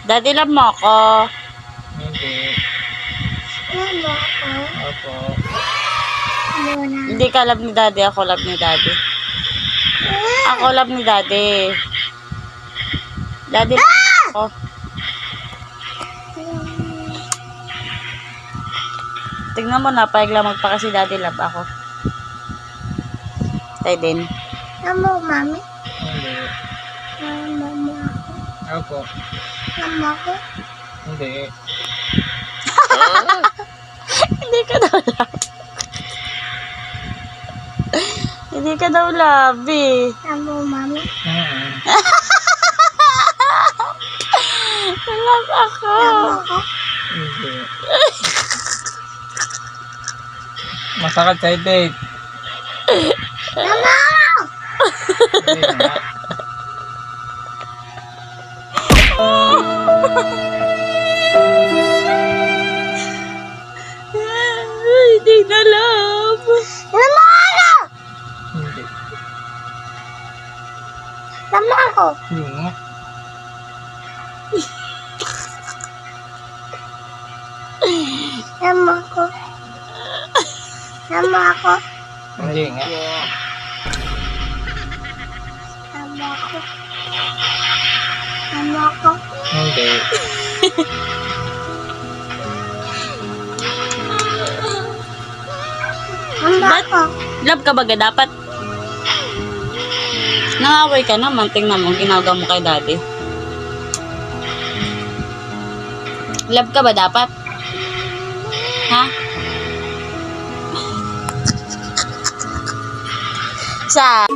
Daddy, love mo ako. Hindi. Love ako. Opo. Muna. Hindi ka love ni Daddy, ako love ni Daddy. Ako love ni Daddy. Daddy, love mo ako. Tignan mo na, payag lang magpa kasi Daddy, love ako. Tayo din. Love mo, mami. Hindi. Love mo ako. Opo. Love mo ako. Hindi. Hindi ka daw love. Hindi ka daw love eh. Love mo, mami. Love ako. Love mo ako. Hindi. Masakit sa date. Love mo ako. Hindi nga. Hindi na love. Love mo ako. Hindi. Love mo ako. Hindi nga. Love mo ako. Love mo ako. Hindi nga. Love mo ako. Love mo ako. Hindi. Love mo ako. Love ka baga dapat? Nangaway ka naman. Tingnan mo, ginagawa mo kay Daddy. Love ka ba dapat? Ha? Sa